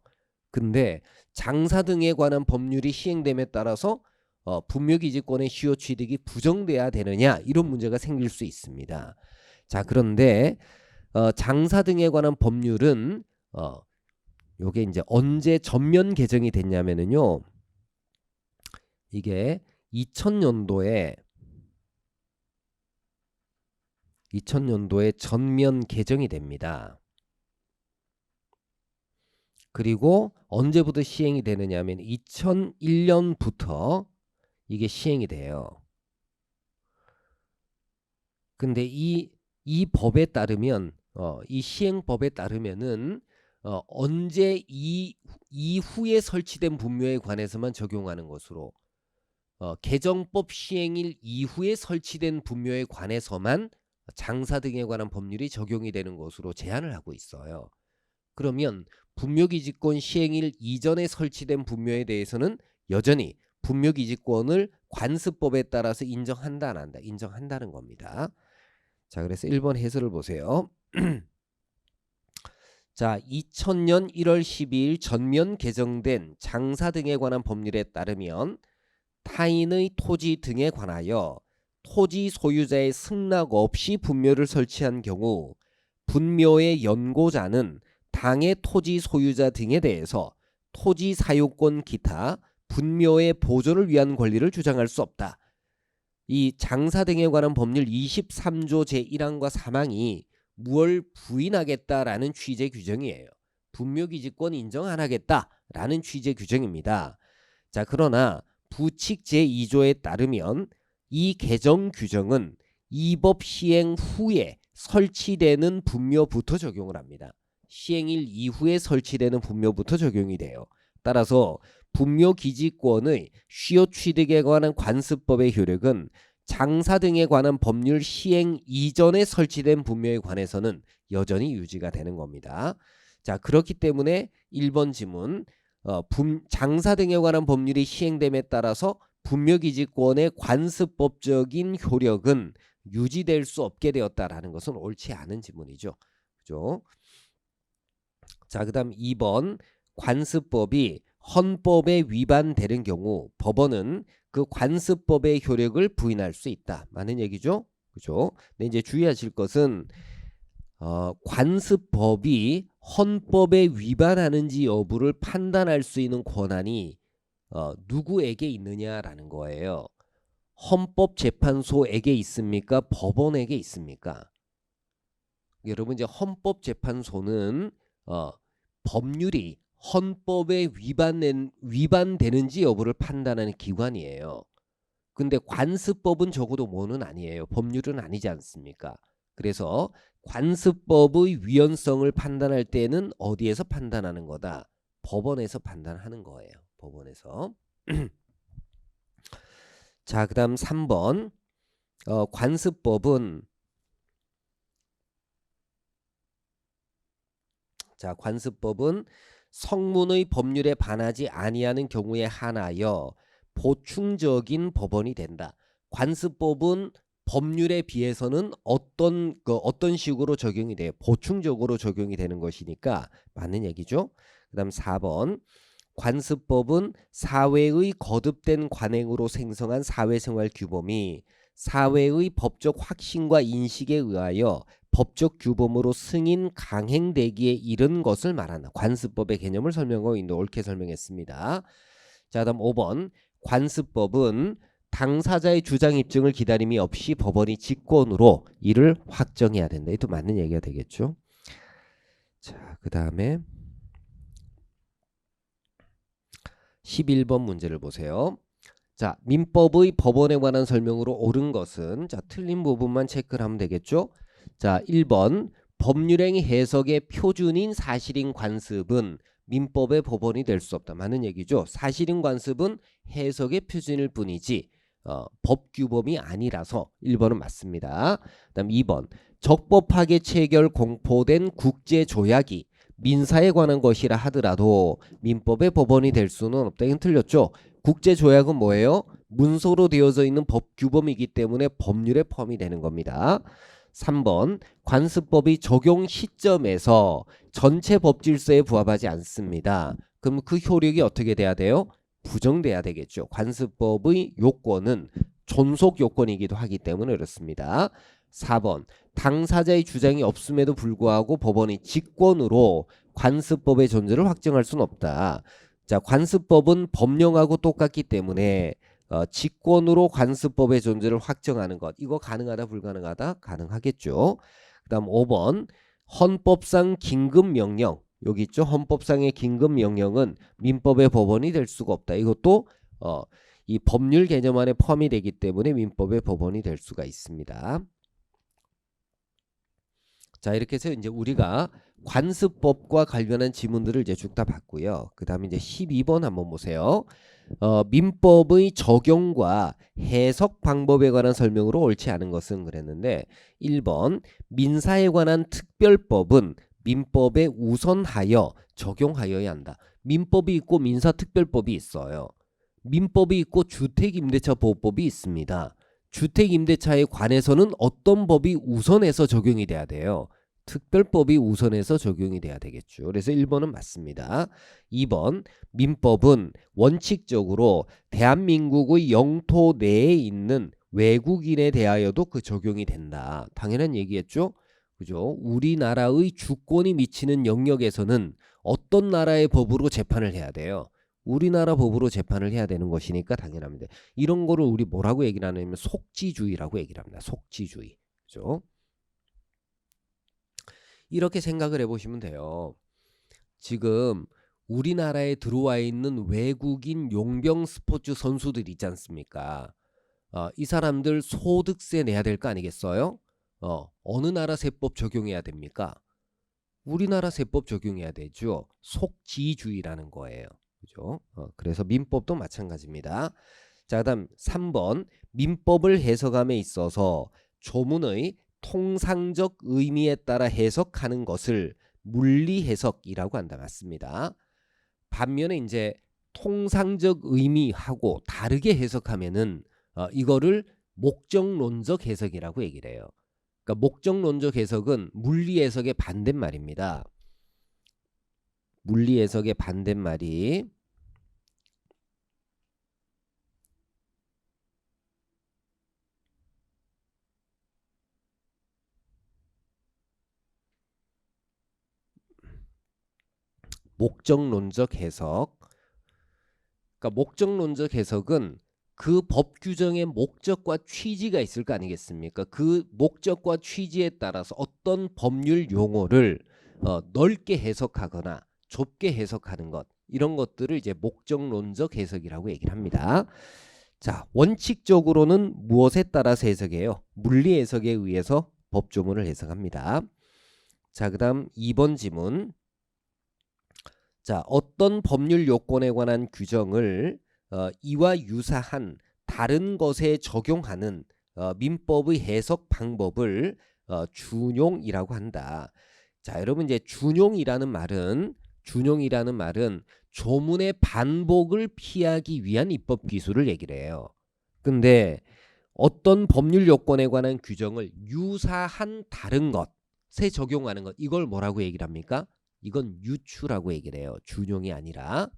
근데 장사 등에 관한 법률이 시행됨에 따라서 분묘기지권의 시효 취득이 부정돼야 되느냐, 이런 문제가 생길 수 있습니다. 자, 그런데 장사 등에 관한 법률은 요게 이제 언제 전면 개정이 됐냐면은요, 이게 2000년도에 전면 개정이 됩니다. 그리고 언제부터 시행이 되느냐 하면 2001년부터 이게 시행이 돼요. 근데 이 법에 따르면 이 시행법에 따르면은 언제 이후에 설치된 분묘에 관해서만 적용하는 것으로, 개정법 시행일 이후에 설치된 분묘에 관해서만 장사 등에 관한 법률이 적용이 되는 것으로 제한을 하고 있어요. 그러면 분묘기지권 시행일 이전에 설치된 분묘에 대해서는 여전히 분묘기지권을 관습법에 따라서 인정한다 안 한다? 인정한다는 겁니다. 자, 그래서 1번 해설을 보세요. 자, 2000년 1월 12일 전면 개정된 장사 등에 관한 법률에 따르면 타인의 토지 등에 관하여 토지 소유자의 승낙 없이 분묘를 설치한 경우 분묘의 연고자는 당의 토지 소유자 등에 대해서 토지 사유권 기타 분묘의 보존을 위한 권리를 주장할 수 없다. 이 장사 등에 관한 법률 23조 제1항과 3항이 무얼 부인하겠다라는 취지의 규정이에요. 분묘기지권 인정 안 하겠다라는 취지의 규정입니다. 자, 그러나 부칙 제2조에 따르면 이 개정 규정은 이 법 시행 후에 설치되는 분묘부터 적용을 합니다. 시행일 이후에 설치되는 분묘부터 적용이 돼요. 따라서 분묘기지권의 시효 취득에 관한 관습법의 효력은 장사 등에 관한 법률 시행 이전에 설치된 분묘에 관해서는 여전히 유지가 되는 겁니다. 자, 그렇기 때문에 1번 지문 장사 등에 관한 법률이 시행됨에 따라서 분묘기지권의 관습법적인 효력은 유지될 수 없게 되었다라는 것은 옳지 않은 지문이죠. 그죠? 자, 그다음 2번 관습법이 헌법에 위반되는 경우 법원은 그 관습법의 효력을 부인할 수 있다. 맞는 얘기죠? 그죠? 근데 이제 주의하실 것은 관습법이 헌법에 위반하는지 여부를 판단할 수 있는 권한이 누구에게 있느냐라는 거예요. 헌법재판소에게 있습니까? 법원에게 있습니까? 여러분 이제 헌법재판소는 법률이 헌법에 위반되는지 여부를 판단하는 기관이에요. 근데 관습법은 적어도 뭐는 아니에요. 법률은 아니지 않습니까? 그래서 관습법의 위헌성을 판단할 때는 어디에서 판단하는 거다? 법원에서 판단하는 거예요. 법원에서. 자, 그 다음 3번 관습법은 성문의 법률에 반하지 아니하는 경우에 한하여 보충적인 법원이 된다. 관습법은 법률에 비해서는 어떤 식으로 적용이 돼요? 보충적으로 적용이 되는 것이니까 맞는 얘기죠. 그 다음 4번 관습법은 사회의 거듭된 관행으로 생성한 사회생활 규범이 사회의 법적 확신과 인식에 의하여 법적 규범으로 승인 강행되기에 이른 것을 말한다. 관습법의 개념을 설명하고 있는데 옳게 설명했습니다. 자, 다음 5번 관습법은 당사자의 주장 입증을 기다림이 없이 법원이 직권으로 이를 확정해야 된다. 이도 맞는 얘기가 되겠죠. 자, 그 다음에 11번 문제를 보세요. 자, 민법의 법원에 관한 설명으로 옳은 것은 틀린 부분만 체크를 하면 되겠죠. 자, 1번 법률행 해석의 표준인 사실인 관습은 민법의 법원이 될 수 없다. 맞는 얘기죠. 사실인 관습은 해석의 표준일 뿐이지 법규범이 아니라서 1번은 맞습니다. 그다음 2번 적법하게 체결 공포된 국제조약이 민사에 관한 것이라 하더라도 민법의 법원이 될 수는 없다. 이건 틀렸죠. 국제조약은 뭐예요? 문서로 되어져 있는 법규범이기 때문에 법률에 포함이 되는 겁니다. 3번 관습법이 적용 시점에서 전체 법질서에 부합하지 않습니다. 그럼 그 효력이 어떻게 돼야 돼요? 부정돼야 되겠죠. 관습법의 요건은 존속 요건이기도 하기 때문에 그렇습니다. 4번 당사자의 주장이 없음에도 불구하고 법원이 직권으로 관습법의 존재를 확정할 수는 없다. 자, 관습법은 법령하고 똑같기 때문에 직권으로 관습법의 존재를 확정하는 것, 이거 가능하다 불가능하다? 가능하겠죠. 그 다음 5번 헌법상 긴급명령, 여기 있죠. 헌법상의 긴급명령은 민법의 법원이 될 수가 없다. 이것도 이 법률 개념 안에 포함이 되기 때문에 민법의 법원이 될 수가 있습니다. 자, 이렇게 해서 이제 우리가 관습법과 관련한 지문들을 이제 쭉 다 봤고요. 그 다음에 이제 12번 한번 보세요. 민법의 적용과 해석 방법에 관한 설명으로 옳지 않은 것은 그랬는데 1번 민사에 관한 특별법은 민법에 우선하여 적용하여야 한다. 민법이 있고 민사특별법이 있어요. 민법이 있고 주택임대차보호법이 있습니다. 주택임대차에 관해서는 어떤 법이 우선해서 적용이 돼야 돼요? 특별법이 우선해서 적용이 돼야 되겠죠. 그래서 1번은 맞습니다. 2번 민법은 원칙적으로 대한민국의 영토 내에 있는 외국인에 대하여도 그 적용이 된다. 당연한 얘기겠죠. 그죠? 우리나라의 주권이 미치는 영역에서는 어떤 나라의 법으로 재판을 해야 돼요? 우리나라 법으로 재판을 해야 되는 것이니까 당연합니다. 이런 거를 우리 뭐라고 얘기를 하냐면 속지주의라고 얘기를 합니다. 속지주의. 그죠? 이렇게 생각을 해보시면 돼요. 지금 우리나라에 들어와 있는 외국인 용병 스포츠 선수들 있지 않습니까? 이 사람들 소득세 내야 될 거 아니겠어요? 어느 나라 세법 적용해야 됩니까? 우리나라 세법 적용해야 되죠. 속지주의라는 거예요. 그죠? 그래서 민법도 마찬가지입니다. 자, 그다음 3번 민법을 해석함에 있어서 조문의 통상적 의미에 따라 해석하는 것을 물리 해석이라고 한다. 맞습니다. 반면에 이제 통상적 의미하고 다르게 해석하면은 이거를 목적론적 해석이라고 얘기를 해요. 그러니까 목적론적 해석은 물리 해석의 반대말입니다. 물리 해석의 반대말이 목적론적 해석. 그러니까 목적론적 해석은 그 법 규정의 목적과 취지가 있을 거 아니겠습니까? 그 목적과 취지에 따라서 어떤 법률 용어를 넓게 해석하거나 좁게 해석하는 것, 이런 것들을 이제 목적론적 해석이라고 얘기를 합니다. 자, 원칙적으로는 무엇에 따라서 해석해요? 물리 해석에 의해서 법조문을 해석합니다. 자, 그다음 2번 지문. 자, 어떤 법률 요건에 관한 규정을 이와 유사한 다른 것에 적용하는 민법의 해석 방법을 준용이라고 한다. 자, 여러분 이제 준용이라는 말은 조문의 반복을 피하기 위한 입법 기술을 얘기를 해요. 근데 어떤 법률 요건에 관한 규정을 유사한 다른 것에 적용하는 것, 이걸 뭐라고 얘기를 합니까? 이건 유추라고 얘기를 해요. 준용이 아니라.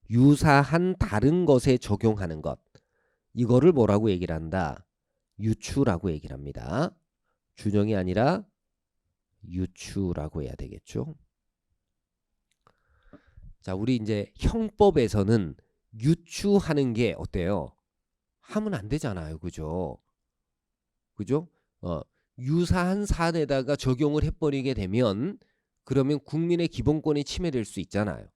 유사한 다른 것에 적용하는 것, 이거를 뭐라고 얘기를 한다? 유추라고 얘기를 합니다. 준용이 아니라 유추라고 해야 되겠죠. 자, 우리 이제 형법에서는 유추하는 게 어때요? 하면 안 되잖아요. 그죠? 그죠? 유사한 사안에다가 적용을 해버리게 되면 그러면 국민의 기본권이 침해될 수 있잖아요.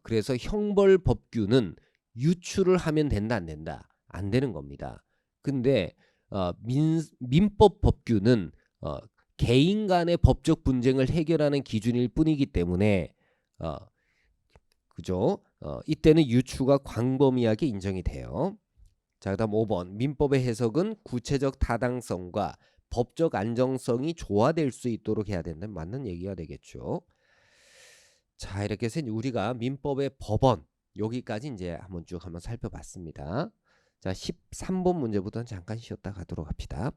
그래서 형벌 법규는 유추를 하면 된다, 안 된다? 안 되는 겁니다. 근데 민법 법규는 개인 간의 법적 분쟁을 해결하는 기준일 뿐이기 때문에 그죠? 이때는 유추가 광범위하게 인정이 돼요. 자, 그다음 5번. 민법의 해석은 구체적 타당성과 법적 안정성이 조화될 수 있도록 해야 된다. 맞는 얘기가 되겠죠. 자, 이렇게 해서 우리가 민법의 법원 여기까지 이제 한번 쭉 한번 살펴봤습니다. 자, 13번 문제부터 잠깐 쉬었다 가도록 합시다.